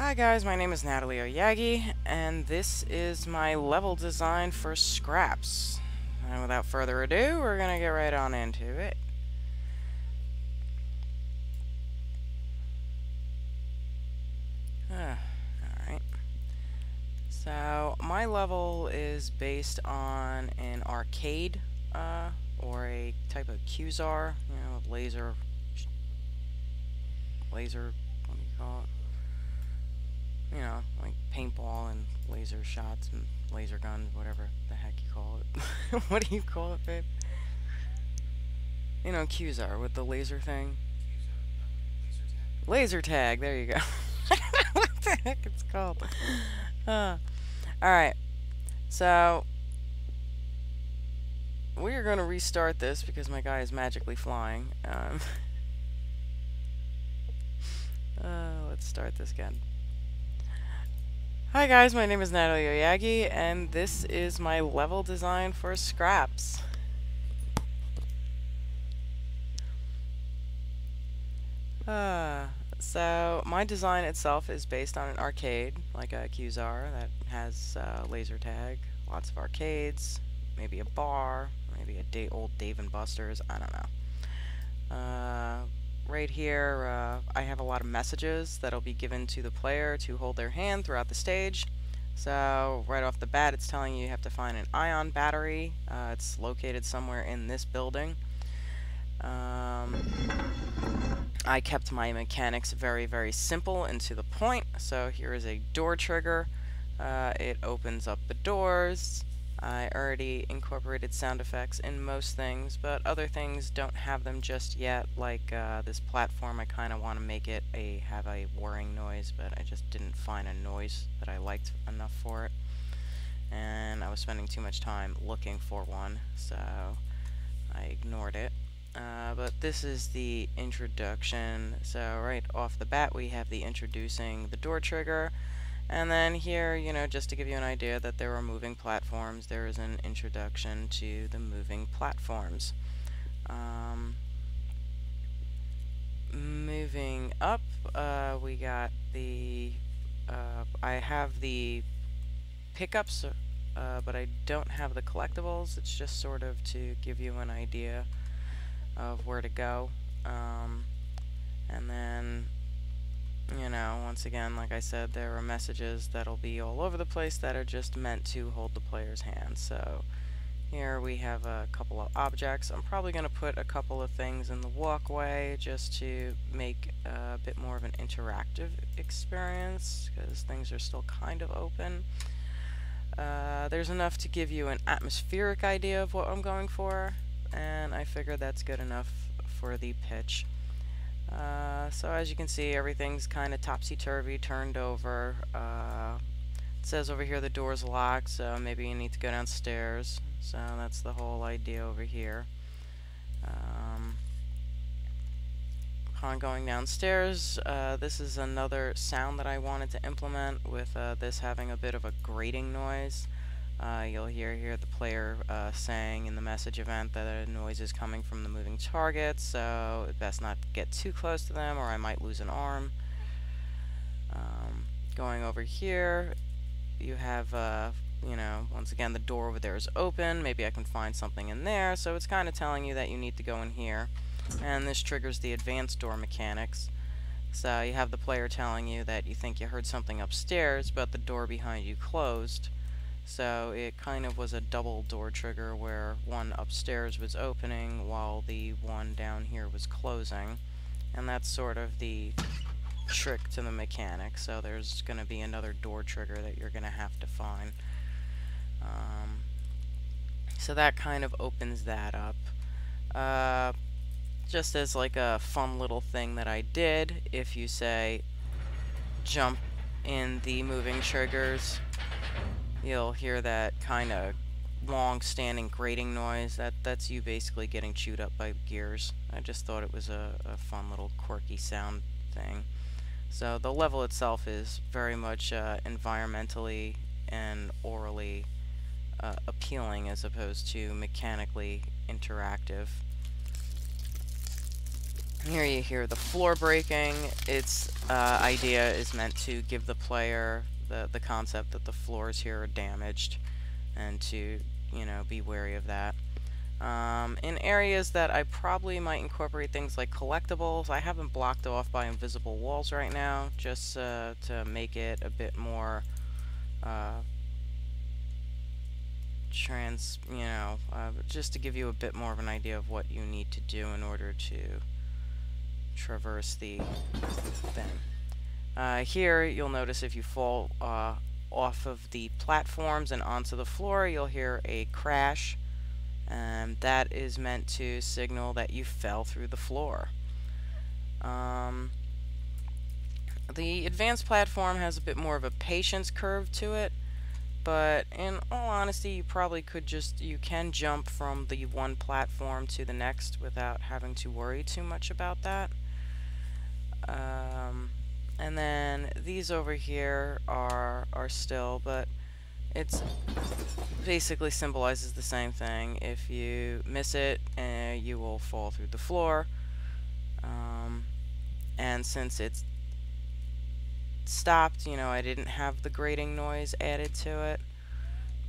Hi guys, my name is Natalie Oyagi, and this is my level design for Scraps. And without further ado, we're gonna get right on into it. Alright. So, my level is based on an arcade, or a type of QZAR, laser, what do you call it? Like paintball and laser shots and laser guns, whatever the heck you call it. What do you call it, babe? QZAR with the laser thing. Laser tag, there you go. I don't know what the heck it's called. Alright, so we're going to restart this because my guy is magically flying. Let's start this again. Hi guys, my name is Natalie Oyagi, and this is my level design for Scraps. So my design itself is based on an arcade, like a QZAR, that has laser tag, lots of arcades, maybe a bar, maybe a old Dave & Buster's, I don't know. Right here, I have a lot of messages that'll be given to the player to hold their hand throughout the stage. So right off the bat, it's telling you have to find an ion battery. It's located somewhere in this building. I kept my mechanics very, very simple and to the point. So here is a door trigger. It opens up the doors. I already incorporated sound effects in most things, but other things don't have them just yet, like this platform. I kind of want to make it have a whirring noise, but I just didn't find a noise that I liked enough for it. And I was spending too much time looking for one, so I ignored it. But this is the introduction. So right off the bat, we have the introducing the door trigger. And then here, just to give you an idea that there are moving platforms, there is an introduction to the moving platforms. Moving up, we got the, I have the pickups, but I don't have the collectibles. It's just sort of to give you an idea of where to go. And then, once again, like I said, there are messages that'll be all over the place that are just meant to hold the player's hand. So here we have a couple of objects. I'm probably going to put a couple of things in the walkway just to make a bit more of an interactive experience, because things are still kind of open. There's enough to give you an atmospheric idea of what I'm going for, and I figure that's good enough for the pitch. So as you can see, everything's kind of topsy-turvy, turned over. It says over here the door's locked, so maybe you need to go downstairs. So that's the whole idea over here. Upon going downstairs, this is another sound that I wanted to implement with this having a bit of a grating noise. You'll hear here the player saying in the message event that a noise is coming from the moving target, so it's best not get too close to them or I might lose an arm. Going over here, you have, once again the door over there is open. Maybe I can find something in there, so it's kind of telling you that you need to go in here. And this triggers the advanced door mechanics. So you have the player telling you that you think you heard something upstairs, but the door behind you closed. So it kind of was a double door trigger where one upstairs was opening while the one down here was closing. And that's sort of the trick to the mechanic. So there's going to be another door trigger that you're going to have to find. So that kind of opens that up. Just as like a fun little thing that I did, if you say jump in the moving triggers, you'll hear that kind of long-standing grating noise. That's you basically getting chewed up by gears. I just thought it was a fun little quirky sound thing. So the level itself is very much environmentally and orally appealing as opposed to mechanically interactive. Here you hear the floor breaking. Its idea is meant to give the player the concept that the floors here are damaged, and to, you know, be wary of that. In areas that I probably might incorporate things like collectibles, I have them blocked off by invisible walls right now, just to make it a bit more just to give you a bit more of an idea of what you need to do in order to traverse the thing. Here, you'll notice if you fall off of the platforms and onto the floor, you'll hear a crash, and that is meant to signal that you fell through the floor. The advanced platform has a bit more of a patience curve to it, but in all honesty, you can jump from the one platform to the next without having to worry too much about that. And then these over here are still, but it's basically symbolizes the same thing. If you miss it, you will fall through the floor. And since it's stopped, you know, I didn't have the grating noise added to it,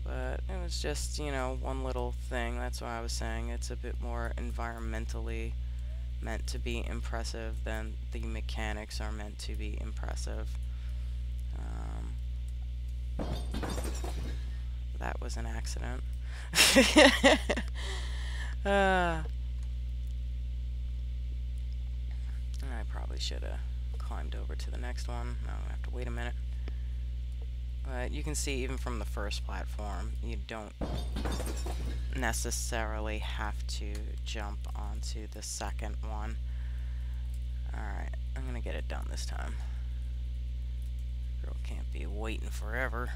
but it was just, you know, one little thing. That's why I was saying it's a bit more environmentally meant to be impressive than the mechanics are meant to be impressive. That was an accident. I probably should have climbed over to the next one. No, I have to wait a minute. But you can see even from the first platform, you don't necessarily have to jump onto the second one. Alright, I'm gonna get it done this time. Girl can't be waiting forever.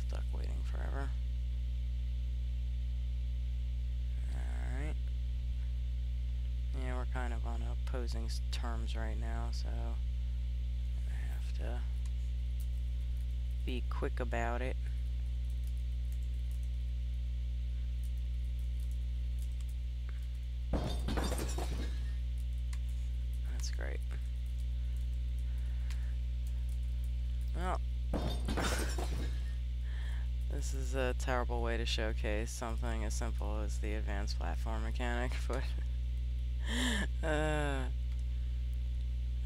Stuck waiting forever. Alright. Yeah, we're kind of on opposing terms right now, so I have to be quick about it. That's great. Well, this is a terrible way to showcase something as simple as the advanced platform mechanic, but I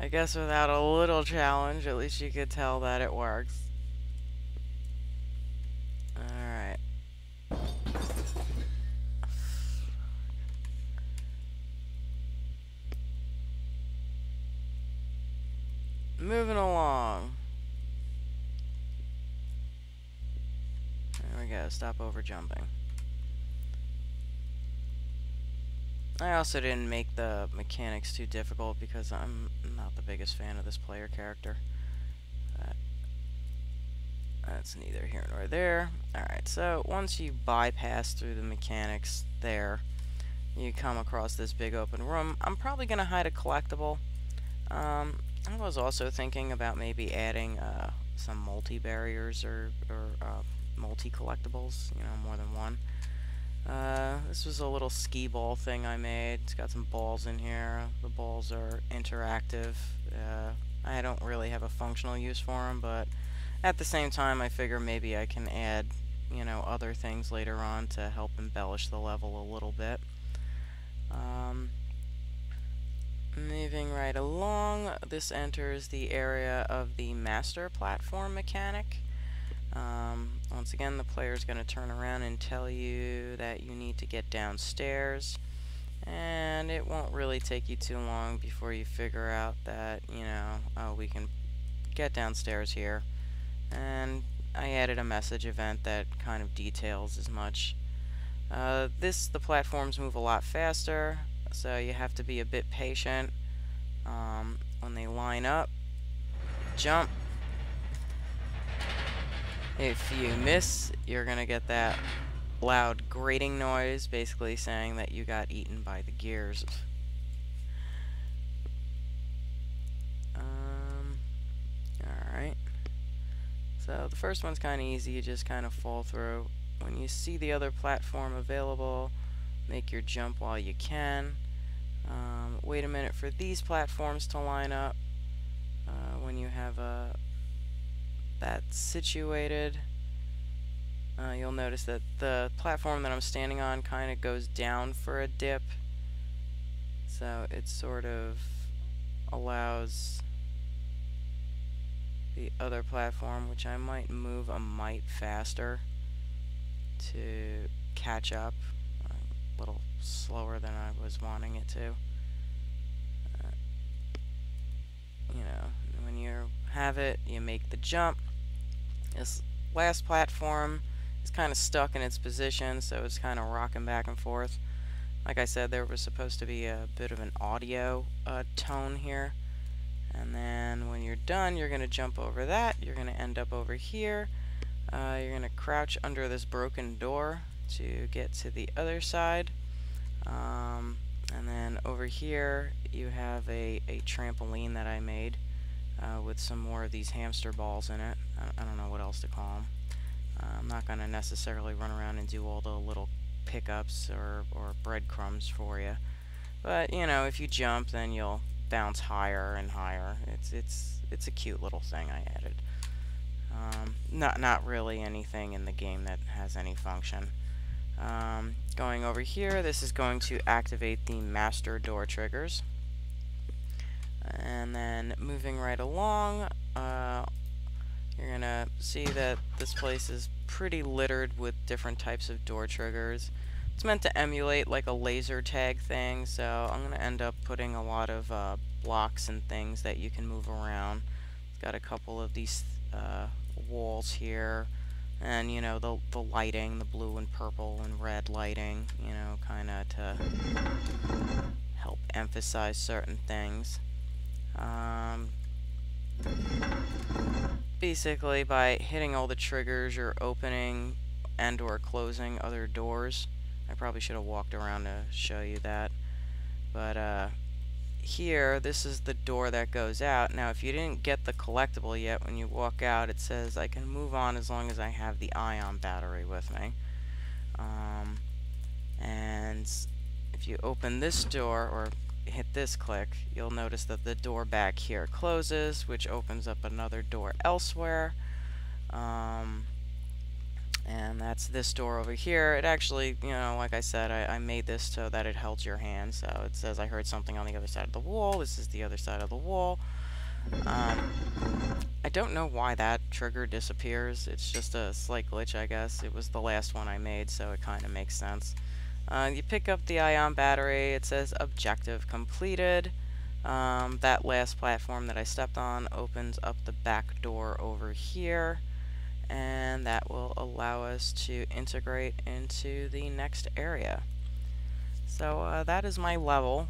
guess without a little challenge, at least you could tell that it works. Alright. Moving along. There we go, stop over jumping. I also didn't make the mechanics too difficult because I'm not the biggest fan of this player character. That's neither here nor there. Alright, so once you bypass through the mechanics there, you come across this big open room. I'm probably going to hide a collectible. I was also thinking about maybe adding some multi-barriers or multi-collectibles, you know, more than one. This was a little skee ball thing I made. It's got some balls in here. The balls are interactive. I don't really have a functional use for them, but at the same time, I figure maybe I can add, you know, other things later on to help embellish the level a little bit. Moving right along, this enters the area of the master platform mechanic. Once again, the player is going to turn around and tell you that you need to get downstairs, and it won't really take you too long before you figure out that, you know, we can get downstairs here. And I added a message event that kind of details as much. The platforms move a lot faster, so you have to be a bit patient. When they line up, jump. If you miss, you're gonna get that loud grating noise, basically saying that you got eaten by the gears. Alright. So the first one's kind of easy, you just kind of fall through. when you see the other platform available, make your jump while you can. Wait a minute for these platforms to line up. When you have that situated, you'll notice that the platform that I'm standing on kind of goes down for a dip. So it sort of allows the other platform, which I might move a mite faster, to catch up a little slower than I was wanting it to. You know, when you have it, you make the jump. This last platform is kind of stuck in its position, so it's kind of rocking back and forth. Like I said, there was supposed to be a bit of an audio tone here. And then when you're done, you're going to jump over that. You're going to end up over here. You're going to crouch under this broken door to get to the other side. And then over here, you have a trampoline that I made with some more of these hamster balls in it. I don't know what else to call them. I'm not going to necessarily run around and do all the little pickups or breadcrumbs for you. But, you know, if you jump, then you'll bounce higher and higher. It's a cute little thing I added. Not really anything in the game that has any function. Going over here, this is going to activate the master door triggers. And then moving right along, you're gonna see that this place is pretty littered with different types of door triggers. It's meant to emulate like a laser tag thing, so I'm gonna end up putting a lot of blocks and things that you can move around. It's got a couple of these walls here, and you know, the lighting, the blue and purple and red lighting, you know, kind of to help emphasize certain things. Basically, by hitting all the triggers, you're opening and or closing other doors. I probably should have walked around to show you that. But here, this is the door that goes out. Now, if you didn't get the collectible yet, when you walk out, it says I can move on as long as I have the ion battery with me. And if you open this door, or hit this click, you'll notice that the door back here closes, which opens up another door elsewhere. And that's this door over here. It actually, you know, like I said, I made this so that it held your hand. So it says I heard something on the other side of the wall. This is the other side of the wall. I don't know why that trigger disappears. It's just a slight glitch, I guess. It was the last one I made, so it kind of makes sense. You pick up the ion battery. It says objective completed. That last platform that I stepped on opens up the back door over here, and that will allow us to integrate into the next area. So that is my level.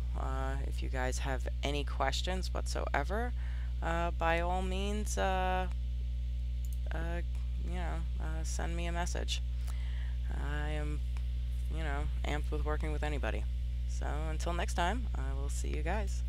If you guys have any questions whatsoever, by all means, send me a message. I am, amped with working with anybody. So until next time, I will see you guys.